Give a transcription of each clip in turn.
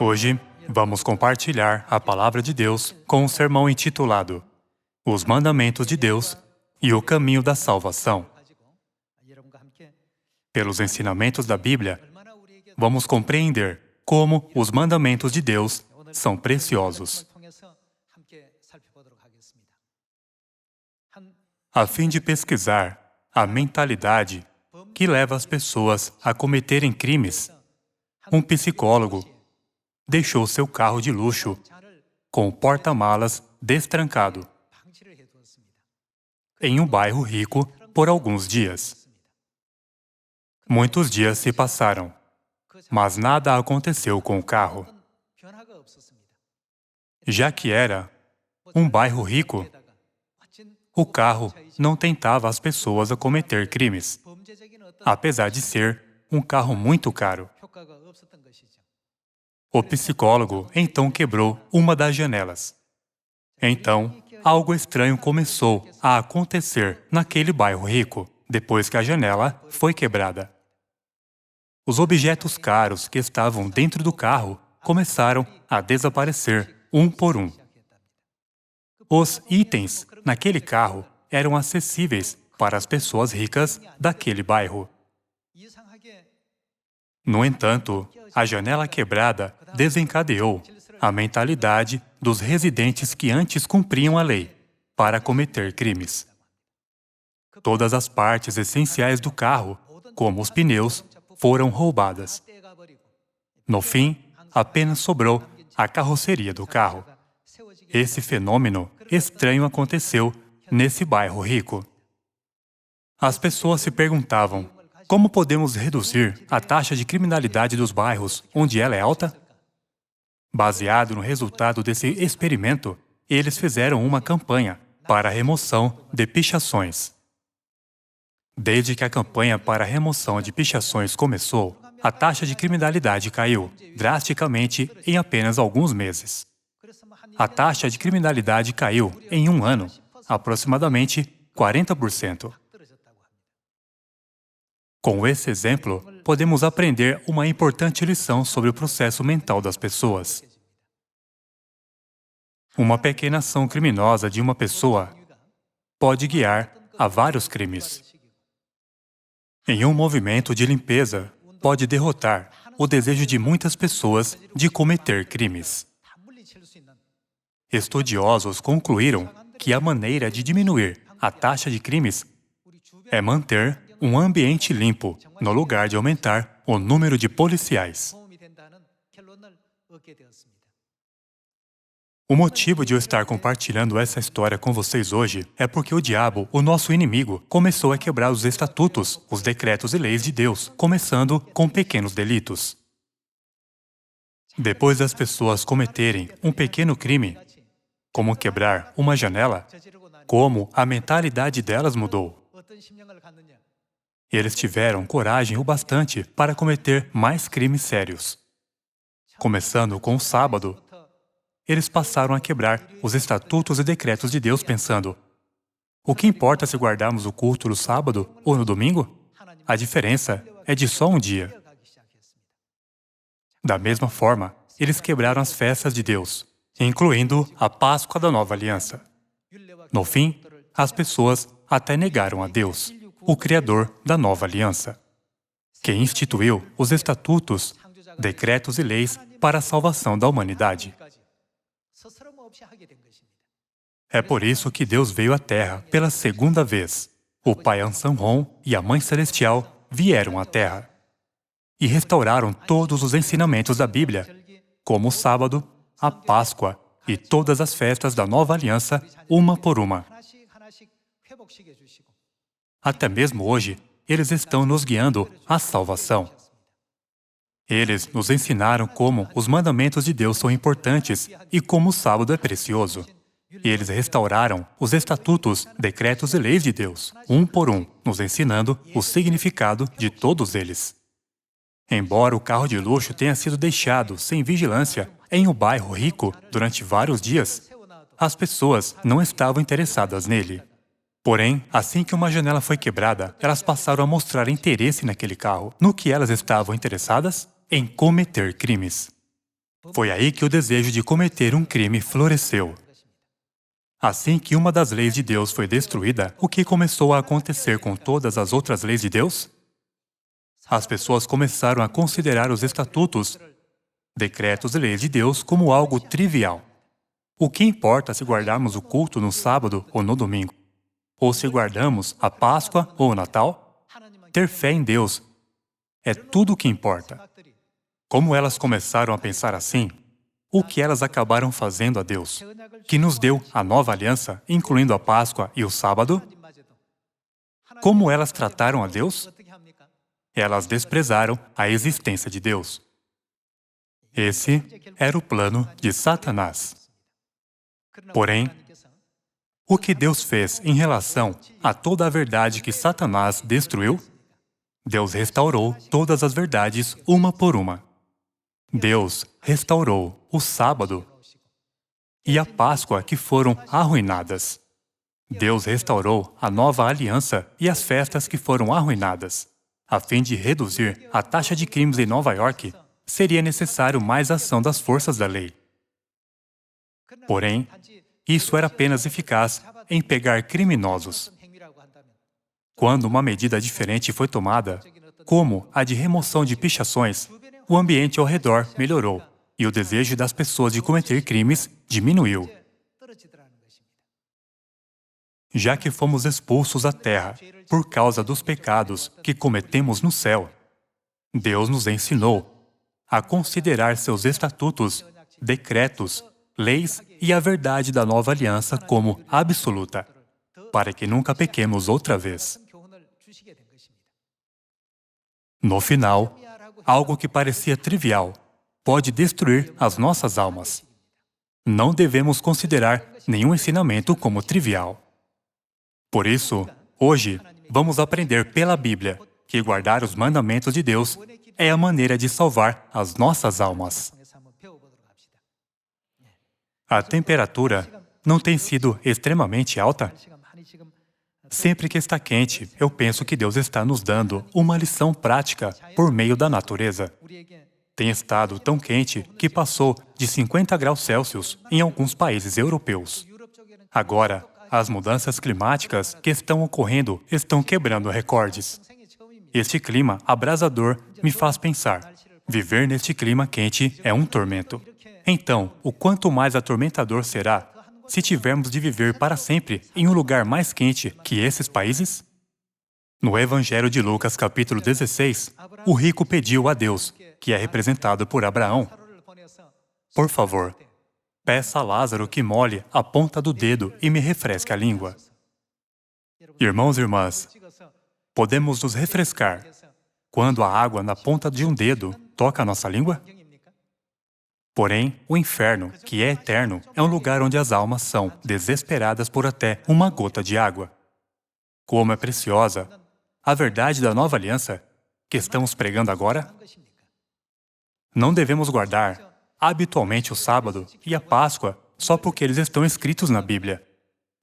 Hoje, vamos compartilhar a Palavra de Deus com um sermão intitulado Os Mandamentos de Deus e o Caminho da Salvação. Pelos ensinamentos da Bíblia, vamos compreender como os mandamentos de Deus são preciosos. A fim de pesquisar a mentalidade que leva as pessoas a cometerem crimes, um psicólogo deixou seu carro de luxo com o porta-malas destrancado em um bairro rico por alguns dias. Muitos dias se passaram, mas nada aconteceu com o carro. Já que era um bairro rico, o carro não tentava as pessoas a cometer crimes, apesar de ser um carro muito caro. O psicólogo então quebrou uma das janelas. Então, algo estranho começou a acontecer naquele bairro rico, depois que a janela foi quebrada. Os objetos caros que estavam dentro do carro começaram a desaparecer um por um. Os itens naquele carro eram acessíveis para as pessoas ricas daquele bairro. No entanto, a janela quebrada desencadeou a mentalidade dos residentes que antes cumpriam a lei para cometer crimes. Todas as partes essenciais do carro, como os pneus, foram roubadas. No fim, apenas sobrou a carroceria do carro. Esse fenômeno estranho aconteceu nesse bairro rico. As pessoas se perguntavam: como podemos reduzir a taxa de criminalidade dos bairros onde ela é alta? Baseado no resultado desse experimento, eles fizeram uma campanha para a remoção de pichações. Desde que a campanha para a remoção de pichações começou, a taxa de criminalidade caiu drasticamente em apenas alguns meses. A taxa de criminalidade caiu, em um ano, aproximadamente 40%. Com esse exemplo, podemos aprender uma importante lição sobre o processo mental das pessoas. Uma pequena ação criminosa de uma pessoa pode guiar a vários crimes. Em um movimento de limpeza, pode derrotar o desejo de muitas pessoas de cometer crimes. Estudiosos concluíram que a maneira de diminuir a taxa de crimes é manter um ambiente limpo, no lugar de aumentar o número de policiais. O motivo de eu estar compartilhando essa história com vocês hoje é porque o diabo, o nosso inimigo, começou a quebrar os estatutos, os decretos e leis de Deus, começando com pequenos delitos. Depois das pessoas cometerem um pequeno crime, como quebrar uma janela, como a mentalidade delas mudou. Eles tiveram coragem o bastante para cometer mais crimes sérios. Começando com o sábado, eles passaram a quebrar os estatutos e decretos de Deus pensando: o que importa se guardarmos o culto no sábado ou no domingo? A diferença é de só um dia. Da mesma forma, eles quebraram as festas de Deus, incluindo a Páscoa da Nova Aliança. No fim, as pessoas até negaram a Deus, o Criador da Nova Aliança, que instituiu os estatutos, decretos e leis para a salvação da humanidade. É por isso que Deus veio à Terra pela segunda vez. O Pai Ansanron e a Mãe Celestial vieram à Terra e restauraram todos os ensinamentos da Bíblia, como o sábado, a Páscoa e todas as festas da Nova Aliança, uma por uma. Até mesmo hoje, eles estão nos guiando à salvação. Eles nos ensinaram como os mandamentos de Deus são importantes e como o sábado é precioso. Eles restauraram os estatutos, decretos e leis de Deus, um por um, nos ensinando o significado de todos eles. Embora o carro de luxo tenha sido deixado sem vigilância em um bairro rico durante vários dias, as pessoas não estavam interessadas nele. Porém, assim que uma janela foi quebrada, elas passaram a mostrar interesse naquele carro. No que elas estavam interessadas? Em cometer crimes. Foi aí que o desejo de cometer um crime floresceu. Assim que uma das leis de Deus foi destruída, o que começou a acontecer com todas as outras leis de Deus? As pessoas começaram a considerar os estatutos, decretos e leis de Deus como algo trivial. O que importa se guardarmos o culto no sábado ou no domingo? Ou se guardamos a Páscoa ou o Natal? Ter fé em Deus é tudo o que importa. Como elas começaram a pensar assim, o que elas acabaram fazendo a Deus, que nos deu a nova aliança, incluindo a Páscoa e o sábado? Como elas trataram a Deus? Elas desprezaram a existência de Deus. Esse era o plano de Satanás. Porém, o que Deus fez em relação a toda a verdade que Satanás destruiu? Deus restaurou todas as verdades uma por uma. Deus restaurou o sábado e a Páscoa que foram arruinadas. Deus restaurou a nova aliança e as festas que foram arruinadas. A fim de reduzir a taxa de crimes em Nova York, seria necessário mais ação das forças da lei. Porém, isso era apenas eficaz em pegar criminosos. Quando uma medida diferente foi tomada, como a de remoção de pichações, o ambiente ao redor melhorou e o desejo das pessoas de cometer crimes diminuiu. Já que fomos expulsos à terra por causa dos pecados que cometemos no céu, Deus nos ensinou a considerar seus estatutos, decretos, leis e a verdade da nova aliança como absoluta, para que nunca pequemos outra vez. No final, algo que parecia trivial pode destruir as nossas almas. Não devemos considerar nenhum ensinamento como trivial. Por isso, hoje, vamos aprender pela Bíblia que guardar os mandamentos de Deus é a maneira de salvar as nossas almas. A temperatura não tem sido extremamente alta? Sempre que está quente, eu penso que Deus está nos dando uma lição prática por meio da natureza. Tem estado tão quente que passou de 50 graus Celsius em alguns países europeus. Agora, as mudanças climáticas que estão ocorrendo estão quebrando recordes. Este clima abrasador me faz pensar, viver neste clima quente é um tormento. Então, o quanto mais atormentador será se tivermos de viver para sempre em um lugar mais quente que esses países? No Evangelho de Lucas, capítulo 16, o rico pediu a Deus, que é representado por Abraão, por favor, peça a Lázaro que molhe a ponta do dedo e me refresque a língua. Irmãos e irmãs, podemos nos refrescar quando a água na ponta de um dedo toca a nossa língua? Porém, o inferno, que é eterno, é um lugar onde as almas são desesperadas por até uma gota de água. Como é preciosa a verdade da nova aliança que estamos pregando agora? Não devemos guardar habitualmente o sábado e a Páscoa só porque eles estão escritos na Bíblia.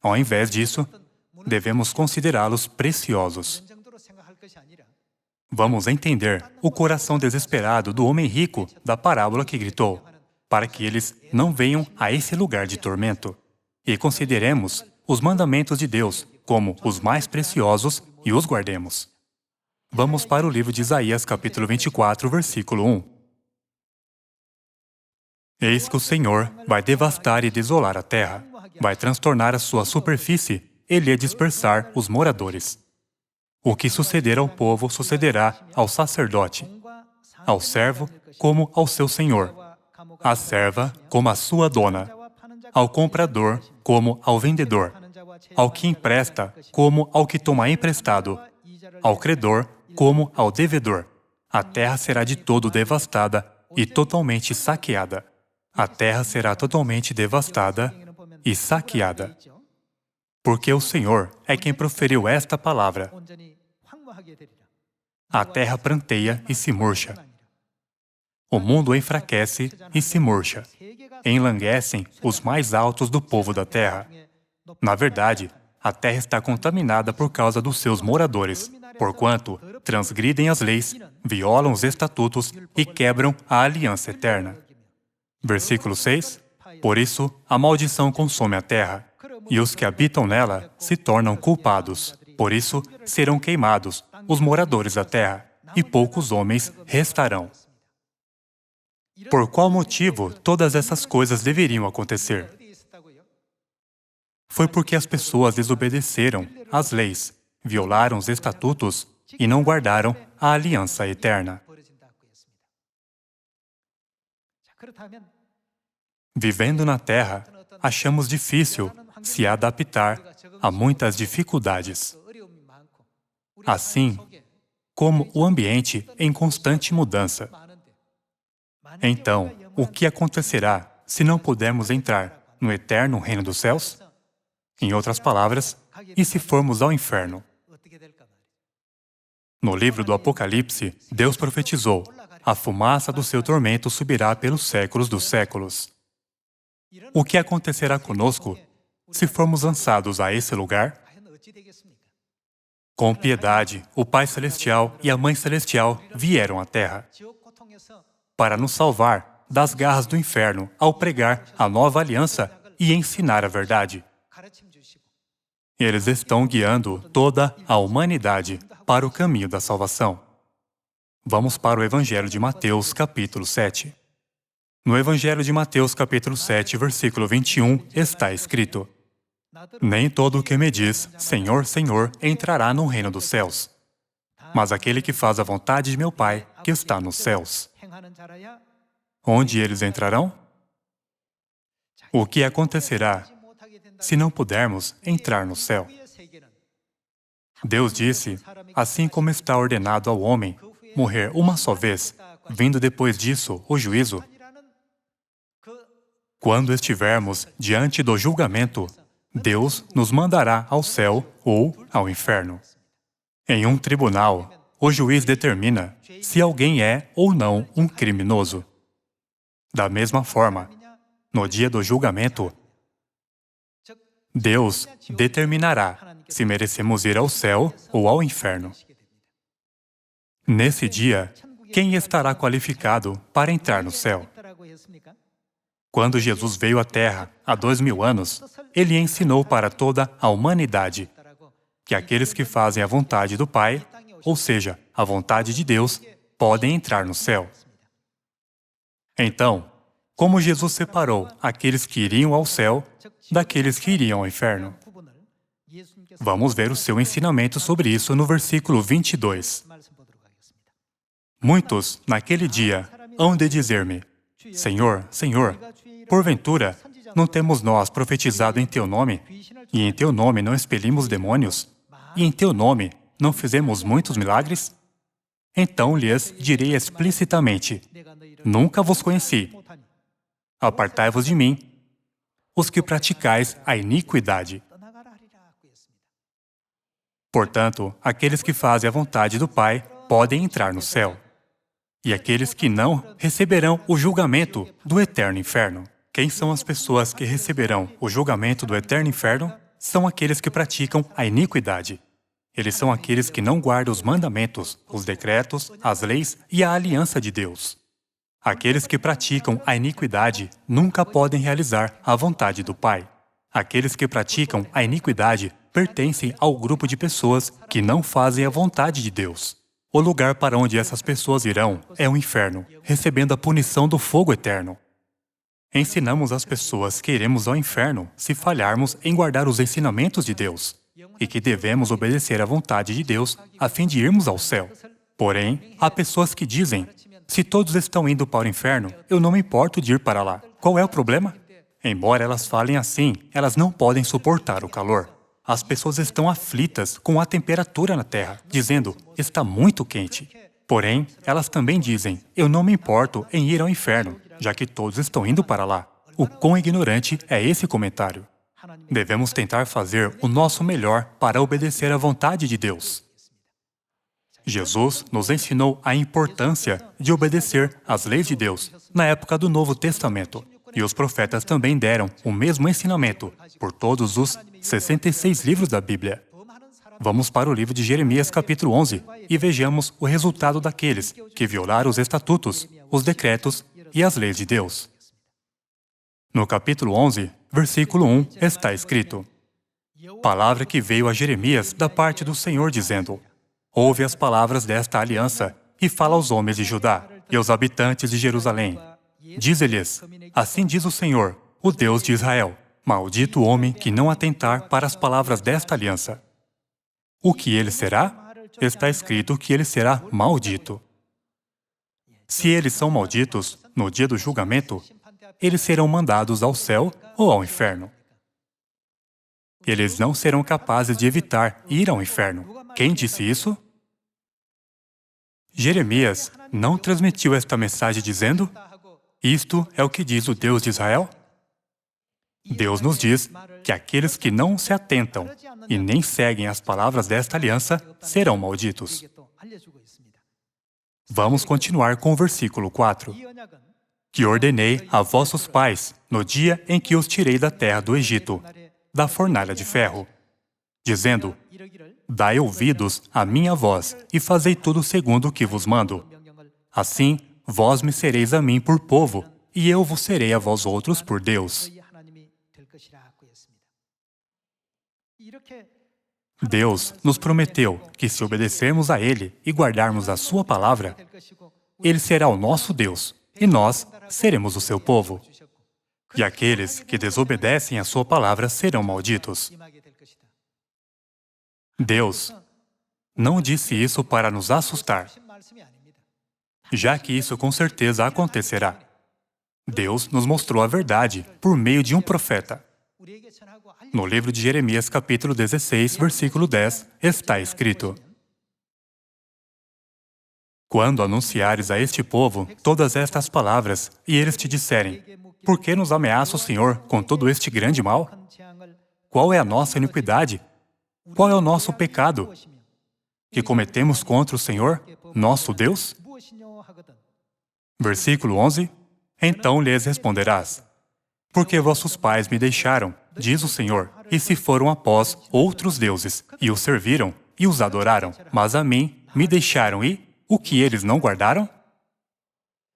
Ao invés disso, devemos considerá-los preciosos. Vamos entender o coração desesperado do homem rico da parábola que gritou, para que eles não venham a esse lugar de tormento. E consideremos os mandamentos de Deus como os mais preciosos e os guardemos. Vamos para o livro de Isaías, capítulo 24, versículo 1. Eis que o Senhor vai devastar e desolar a terra, vai transtornar a sua superfície e lhe dispersar os moradores. O que suceder ao povo sucederá ao sacerdote, ao servo como ao seu senhor, à serva como à sua dona, ao comprador como ao vendedor, ao que empresta como ao que toma emprestado, ao credor como ao devedor. A terra será de todo devastada e totalmente saqueada. A terra será totalmente devastada e saqueada. Porque o Senhor é quem proferiu esta palavra. A terra pranteia e se murcha. O mundo enfraquece e se murcha. Enlanguecem os mais altos do povo da terra. Na verdade, a terra está contaminada por causa dos seus moradores, porquanto transgridem as leis, violam os estatutos e quebram a aliança eterna. Versículo 6. Por isso, a maldição consome a terra, e os que habitam nela se tornam culpados. Por isso, serão queimados os moradores da terra, e poucos homens restarão. Por qual motivo todas essas coisas deveriam acontecer? Foi porque as pessoas desobedeceram às leis, violaram os estatutos e não guardaram a aliança eterna. Vivendo na Terra, achamos difícil se adaptar a muitas dificuldades, assim como o ambiente em constante mudança. Então, o que acontecerá se não pudermos entrar no eterno reino dos céus? Em outras palavras, e se formos ao inferno? No livro do Apocalipse, Deus profetizou: a fumaça do seu tormento subirá pelos séculos dos séculos. O que acontecerá conosco se formos lançados a esse lugar? Com piedade, o Pai Celestial e a Mãe Celestial vieram à Terra para nos salvar das garras do inferno ao pregar a nova aliança e ensinar a verdade. Eles estão guiando toda a humanidade para o caminho da salvação. Vamos para o Evangelho de Mateus, capítulo 7. No Evangelho de Mateus, capítulo 7, versículo 21, está escrito: nem todo o que me diz, Senhor, Senhor, entrará no reino dos céus, mas aquele que faz a vontade de meu Pai, que está nos céus. Onde eles entrarão? O que acontecerá se não pudermos entrar no céu? Deus disse, assim como está ordenado ao homem morrer uma só vez, vindo depois disso o juízo, quando estivermos diante do julgamento, Deus nos mandará ao céu ou ao inferno. Em um tribunal, o juiz determina se alguém é ou não um criminoso. Da mesma forma, no dia do julgamento, Deus determinará se merecemos ir ao céu ou ao inferno. Nesse dia, quem estará qualificado para entrar no céu? Quando Jesus veio à Terra, há 2000 anos, Ele ensinou para toda a humanidade que aqueles que fazem a vontade do Pai, ou seja, a vontade de Deus, podem entrar no céu. Então, como Jesus separou aqueles que iriam ao céu daqueles que iriam ao inferno? Vamos ver o seu ensinamento sobre isso no versículo 22. Muitos, naquele dia, hão de dizer-me: Senhor, Senhor, porventura, não temos nós profetizado em Teu nome, e em Teu nome não expelimos demônios, e em Teu nome não fizemos muitos milagres? Então lhes direi explicitamente: nunca vos conheci. Apartai-vos de mim, os que praticais a iniquidade. Portanto, aqueles que fazem a vontade do Pai podem entrar no céu, e aqueles que não receberão o julgamento do eterno inferno. Quem são as pessoas que receberão o julgamento do eterno inferno? São aqueles que praticam a iniquidade. Eles são aqueles que não guardam os mandamentos, os decretos, as leis e a aliança de Deus. Aqueles que praticam a iniquidade nunca podem realizar a vontade do Pai. Aqueles que praticam a iniquidade pertencem ao grupo de pessoas que não fazem a vontade de Deus. O lugar para onde essas pessoas irão é o inferno, recebendo a punição do fogo eterno. Ensinamos às pessoas que iremos ao inferno se falharmos em guardar os ensinamentos de Deus, e que devemos obedecer à vontade de Deus a fim de irmos ao céu. Porém, há pessoas que dizem: se todos estão indo para o inferno, eu não me importo de ir para lá. Qual é o problema? Embora elas falem assim, elas não podem suportar o calor. As pessoas estão aflitas com a temperatura na Terra, dizendo: está muito quente. Porém, elas também dizem: eu não me importo em ir ao inferno, já que todos estão indo para lá. O quão ignorante é esse comentário? Devemos tentar fazer o nosso melhor para obedecer à vontade de Deus. Jesus nos ensinou a importância de obedecer às leis de Deus na época do Novo Testamento. E os profetas também deram o mesmo ensinamento por todos os 66 livros da Bíblia. Vamos para o livro de Jeremias, capítulo 11, e vejamos o resultado daqueles que violaram os estatutos, os decretos e as leis de Deus. No capítulo 11, versículo 1, está escrito: palavra que veio a Jeremias da parte do Senhor, dizendo: ouve as palavras desta aliança e fala aos homens de Judá e aos habitantes de Jerusalém. Dize-lhes: assim diz o Senhor, o Deus de Israel: maldito o homem que não atentar para as palavras desta aliança. O que ele será? Está escrito que ele será maldito. Se eles são malditos, no dia do julgamento, eles serão mandados ao céu ou ao inferno. Eles não serão capazes de evitar ir ao inferno. Quem disse isso? Jeremias não transmitiu esta mensagem dizendo: isto é o que diz o Deus de Israel? Deus nos diz que aqueles que não se atentam e nem seguem as palavras desta aliança serão malditos. Vamos continuar com o versículo 4. Que ordenei a vossos pais no dia em que os tirei da terra do Egito, da fornalha de ferro, dizendo: dai ouvidos à minha voz e fazei tudo segundo o que vos mando. Assim, vós me sereis a mim por povo, e eu vos serei a vós outros por Deus. Deus nos prometeu que se obedecermos a Ele e guardarmos a Sua palavra, Ele será o nosso Deus, e nós seremos o seu povo. E aqueles que desobedecem a Sua palavra serão malditos. Deus não disse isso para nos assustar, já que isso com certeza acontecerá. Deus nos mostrou a verdade por meio de um profeta. No livro de Jeremias, capítulo 16, versículo 10, está escrito: quando anunciares a este povo todas estas palavras, e eles te disserem: por que nos ameaça o Senhor com todo este grande mal? Qual é a nossa iniquidade? Qual é o nosso pecado que cometemos contra o Senhor, nosso Deus? Versículo 11. Então lhes responderás: porque vossos pais me deixaram, diz o Senhor, e se foram após outros deuses, e os serviram, e os adoraram, mas a mim me deixaram e o que eles não guardaram?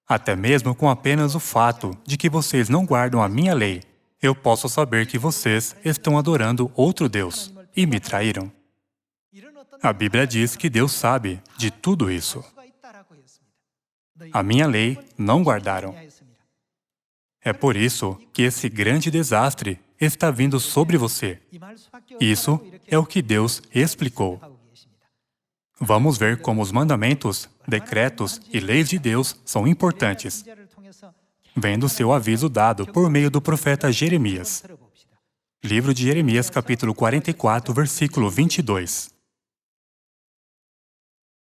Até mesmo com apenas o fato de que vocês não guardam a minha lei, eu posso saber que vocês estão adorando outro Deus, e me traíram. A Bíblia diz que Deus sabe de tudo isso. A minha lei não guardaram. É por isso que esse grande desastre está vindo sobre você. Isso é o que Deus explicou. Vamos ver como os mandamentos, decretos e leis de Deus são importantes, vendo seu aviso dado por meio do profeta Jeremias. Livro de Jeremias, capítulo 44, versículo 22.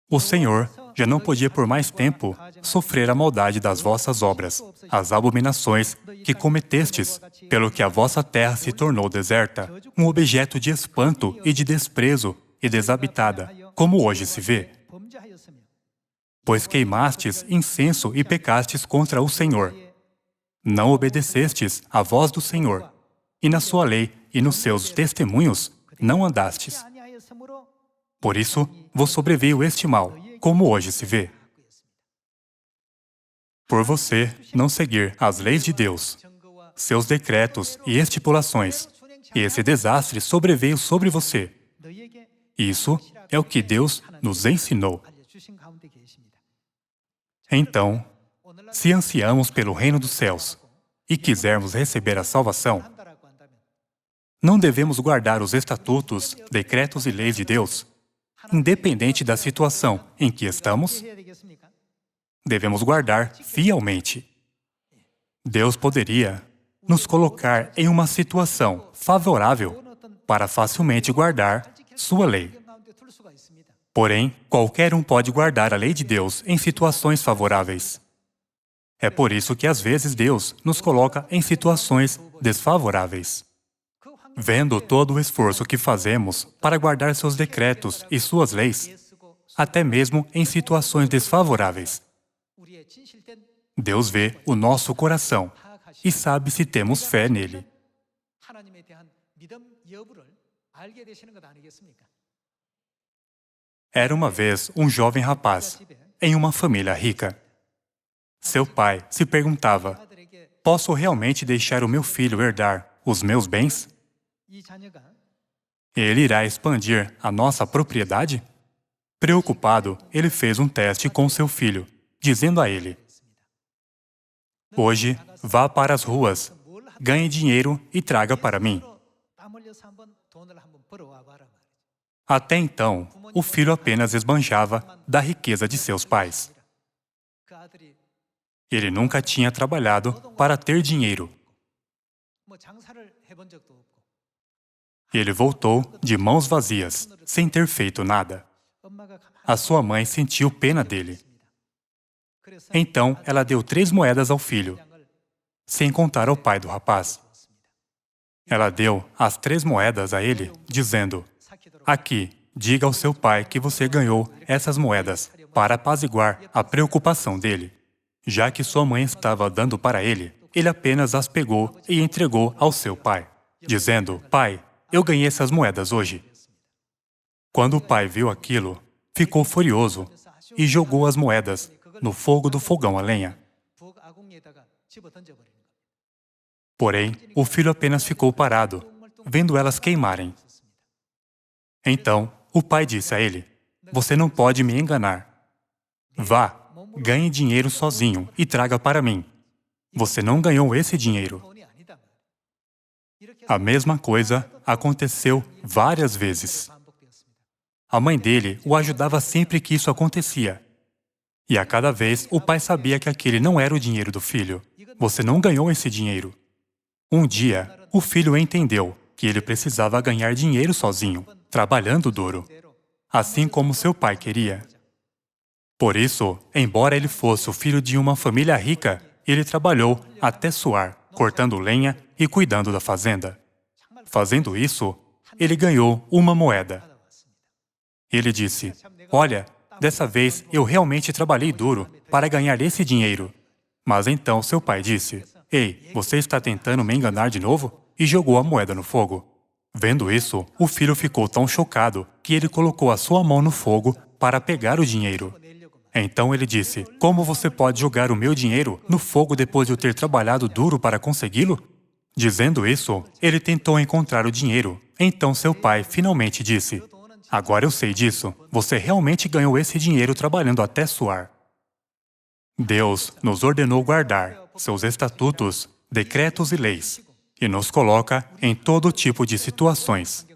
O Senhor já não podia por mais tempo sofrer a maldade das vossas obras, as abominações que cometestes, pelo que a vossa terra se tornou deserta, um objeto de espanto e de desprezo e desabitada, como hoje se vê. Pois queimastes incenso e pecastes contra o Senhor. Não obedecestes à voz do Senhor, e na sua lei e nos seus testemunhos não andastes. Por isso vos sobreveio este mal, como hoje se vê. Por você não seguir as leis de Deus, seus decretos e estipulações, esse desastre sobreveio sobre você. Isso é o que Deus nos ensinou. Então, se ansiamos pelo reino dos céus e quisermos receber a salvação, não devemos guardar os estatutos, decretos e leis de Deus, independente da situação em que estamos? Devemos guardar fielmente. Deus poderia nos colocar em uma situação favorável para facilmente guardar sua lei. Porém, qualquer um pode guardar a lei de Deus em situações favoráveis. É por isso que às vezes Deus nos coloca em situações desfavoráveis. Vendo todo o esforço que fazemos para guardar seus decretos e suas leis, até mesmo em situações desfavoráveis, Deus vê o nosso coração e sabe se temos fé nele. Era uma vez um jovem rapaz, em uma família rica. Seu pai se perguntava: posso realmente deixar o meu filho herdar os meus bens? Ele irá expandir a nossa propriedade? Preocupado, ele fez um teste com seu filho, dizendo a ele: hoje, vá para as ruas, ganhe dinheiro e traga para mim. Até então, o filho apenas esbanjava da riqueza de seus pais. Ele nunca tinha trabalhado para ter dinheiro. Ele voltou de mãos vazias, sem ter feito nada. A sua mãe sentiu pena dele. Então, ela deu 3 moedas ao filho, sem contar ao pai do rapaz. Ela deu as 3 moedas a ele, dizendo: aqui, diga ao seu pai que você ganhou essas moedas para apaziguar a preocupação dele. Já que sua mãe estava dando para ele, ele apenas as pegou e entregou ao seu pai, dizendo: pai, eu ganhei essas moedas hoje. Quando o pai viu aquilo, ficou furioso e jogou as moedas no fogo do fogão a lenha. Porém, o filho apenas ficou parado, vendo elas queimarem. Então, o pai disse a ele: você não pode me enganar. Vá, ganhe dinheiro sozinho e traga para mim. Você não ganhou esse dinheiro. A mesma coisa aconteceu várias vezes. A mãe dele o ajudava sempre que isso acontecia. E a cada vez o pai sabia que aquele não era o dinheiro do filho. Você não ganhou esse dinheiro. Um dia, o filho entendeu que ele precisava ganhar dinheiro sozinho, trabalhando duro, assim como seu pai queria. Por isso, embora ele fosse o filho de uma família rica, ele trabalhou até suar, cortando lenha e cuidando da fazenda. Fazendo isso, ele ganhou uma moeda. Ele disse: olha, dessa vez eu realmente trabalhei duro para ganhar esse dinheiro. Mas então seu pai disse: ei, você está tentando me enganar de novo? E jogou a moeda no fogo. Vendo isso, o filho ficou tão chocado que ele colocou a sua mão no fogo para pegar o dinheiro. Então ele disse: como você pode jogar o meu dinheiro no fogo depois de eu ter trabalhado duro para consegui-lo? Dizendo isso, ele tentou encontrar o dinheiro. Então seu pai finalmente disse: agora eu sei disso. Você realmente ganhou esse dinheiro trabalhando até suar. Deus nos ordenou guardar seus estatutos, decretos e leis, e nos coloca em todo tipo de situações.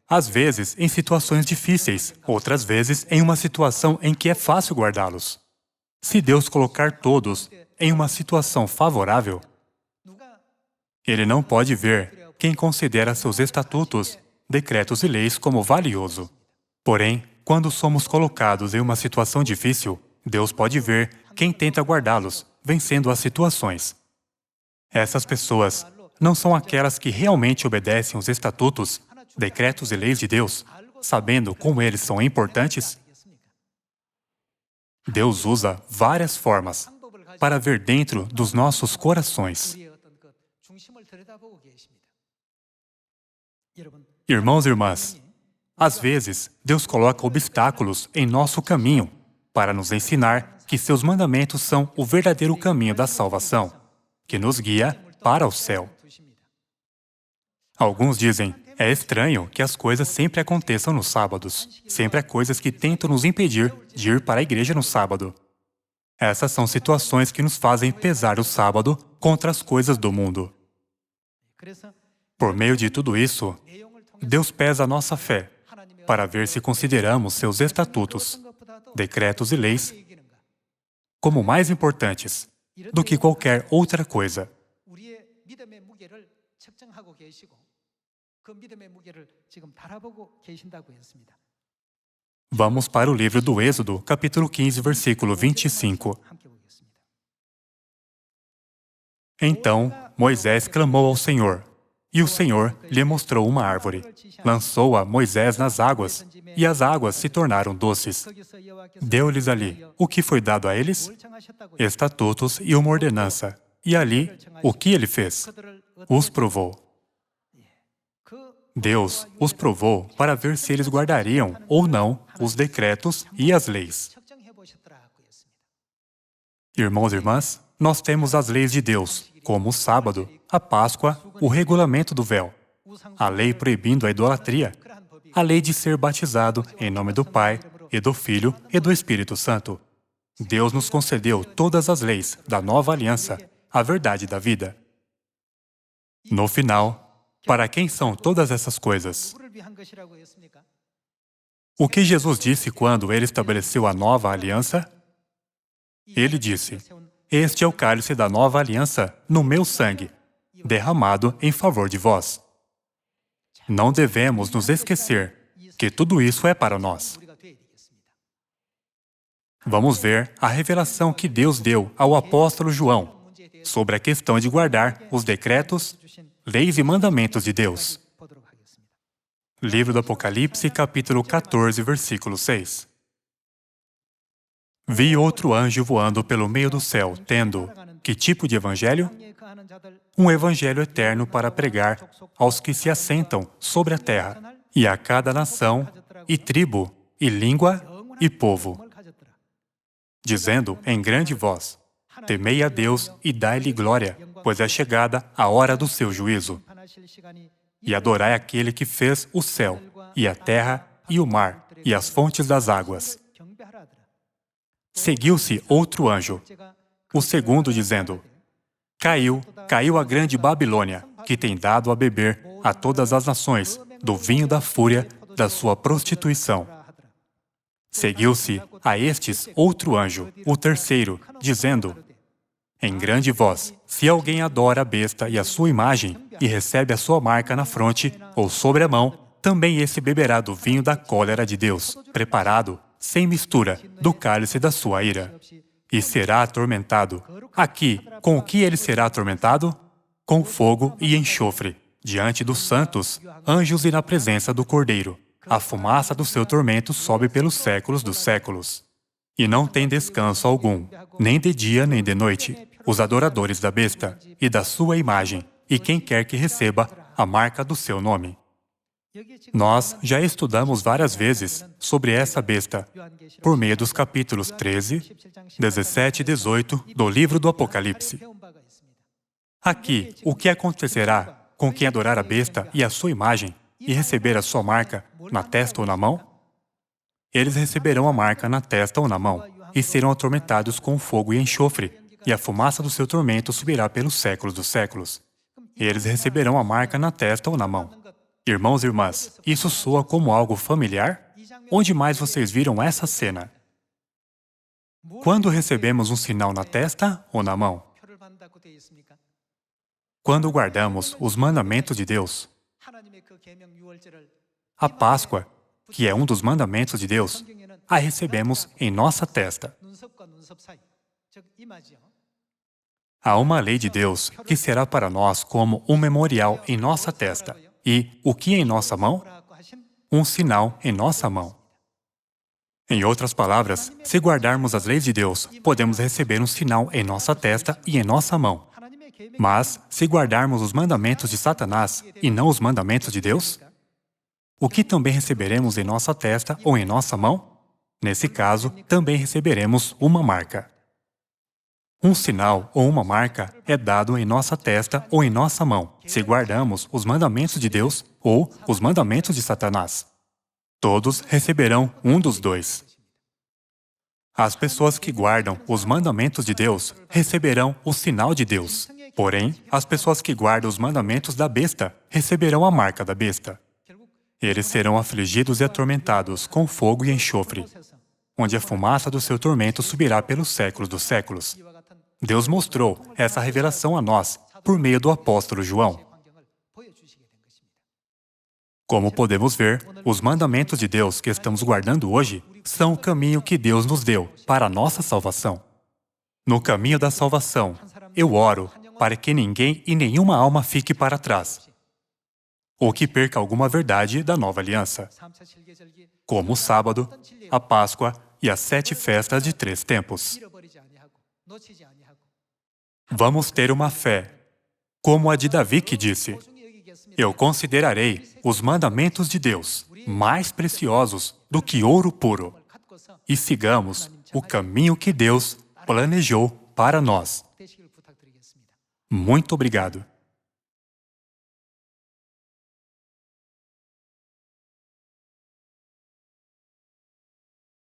Às vezes, em situações difíceis, outras vezes, em uma situação em que é fácil guardá-los. Se Deus colocar todos em uma situação favorável, Ele não pode ver quem considera seus estatutos, decretos e leis como valioso. Porém, quando somos colocados em uma situação difícil, Deus pode ver quem tenta guardá-los, vencendo as situações. Essas pessoas não são aquelas que realmente obedecem os estatutos, decretos e leis de Deus, sabendo como eles são importantes? Deus usa várias formas para ver dentro dos nossos corações. Irmãos e irmãs, às vezes, Deus coloca obstáculos em nosso caminho para nos ensinar que seus mandamentos são o verdadeiro caminho da salvação, que nos guia para o céu. Alguns dizem: é estranho que as coisas sempre aconteçam nos sábados. Sempre há coisas que tentam nos impedir de ir para a igreja no sábado. Essas são situações que nos fazem pesar o sábado contra as coisas do mundo. Por meio de tudo isso, Deus pesa a nossa fé para ver se consideramos seus estatutos, decretos e leis como mais importantes do que qualquer outra coisa. Vamos para o livro do Êxodo, capítulo 15, versículo 25. Então Moisés clamou ao Senhor, e o Senhor lhe mostrou uma árvore. Lançou-a Moisés nas águas, e as águas se tornaram doces. Deu-lhes ali o que foi dado a eles? Estatutos e uma ordenança. E ali, o que ele fez? Os provou. Deus os provou para ver se eles guardariam ou não os decretos e as leis. Irmãos e irmãs, nós temos as leis de Deus como o sábado, a Páscoa, o regulamento do véu, a lei proibindo a idolatria, a lei de ser batizado em nome do Pai, e do Filho e do Espírito Santo. Deus nos concedeu todas as leis da nova aliança, a verdade da vida. No final, para quem são todas essas coisas? O que Jesus disse quando Ele estabeleceu a nova aliança? Ele disse: "Este é o cálice da nova aliança no meu sangue, derramado em favor de vós." Não devemos nos esquecer que tudo isso é para nós. Vamos ver a revelação que Deus deu ao apóstolo João sobre a questão de guardar os decretos, leis e mandamentos de Deus. Livro do Apocalipse, capítulo 14, versículo 6. Vi outro anjo voando pelo meio do céu, tendo que tipo de evangelho? Um evangelho eterno para pregar aos que se assentam sobre a terra, e a cada nação, e tribo, e língua, e povo, dizendo em grande voz: temei a Deus e dai-lhe glória, pois é chegada a hora do seu juízo. E adorai aquele que fez o céu, e a terra, e o mar, e as fontes das águas. Seguiu-se outro anjo, o segundo, dizendo: Caiu a grande Babilônia, que tem dado a beber a todas as nações do vinho da fúria da sua prostituição. Seguiu-se a estes outro anjo, o terceiro, dizendo em grande voz: se alguém adora a besta e a sua imagem, e recebe a sua marca na fronte ou sobre a mão, também esse beberá do vinho da cólera de Deus, preparado, sem mistura, do cálice da sua ira. E será atormentado. Aqui, com o que ele será atormentado? Com fogo e enxofre, diante dos santos, anjos e na presença do Cordeiro. A fumaça do seu tormento sobe pelos séculos dos séculos. E não tem descanso algum, nem de dia nem de noite, os adoradores da besta e da sua imagem, e quem quer que receba a marca do seu nome. Nós já estudamos várias vezes sobre essa besta, por meio dos capítulos 13, 17 e 18 do livro do Apocalipse. Aqui, o que acontecerá com quem adorar a besta e a sua imagem e receber a sua marca na testa ou na mão? Eles receberão a marca na testa ou na mão e serão atormentados com fogo e enxofre, e a fumaça do seu tormento subirá pelos séculos dos séculos. Eles receberão a marca na testa ou na mão. Irmãos e irmãs, isso soa como algo familiar? Onde mais vocês viram essa cena? Quando recebemos um sinal na testa ou na mão? Quando guardamos os mandamentos de Deus. A Páscoa, que é um dos mandamentos de Deus, a recebemos em nossa testa. Há uma lei de Deus que será para nós como um memorial em nossa testa. E o que em nossa mão? Um sinal em nossa mão. Em outras palavras, se guardarmos as leis de Deus, podemos receber um sinal em nossa testa e em nossa mão. Mas, se guardarmos os mandamentos de Satanás e não os mandamentos de Deus, o que também receberemos em nossa testa ou em nossa mão? Nesse caso, também receberemos uma marca. Um sinal ou uma marca é dado em nossa testa ou em nossa mão, se guardamos os mandamentos de Deus ou os mandamentos de Satanás. Todos receberão um dos dois. As pessoas que guardam os mandamentos de Deus receberão o sinal de Deus. Porém, as pessoas que guardam os mandamentos da besta receberão a marca da besta. Eles serão afligidos e atormentados com fogo e enxofre, onde a fumaça do seu tormento subirá pelos séculos dos séculos. Deus mostrou essa revelação a nós por meio do apóstolo João. Como podemos ver, os mandamentos de Deus que estamos guardando hoje são o caminho que Deus nos deu para a nossa salvação. No caminho da salvação, eu oro para que ninguém e nenhuma alma fique para trás, ou que perca alguma verdade da nova aliança, como o sábado, a Páscoa e as 7 festas de 3 tempos. Vamos ter uma fé, como a de Davi que disse: eu considerarei os mandamentos de Deus mais preciosos do que ouro puro, e sigamos o caminho que Deus planejou para nós. Muito obrigado.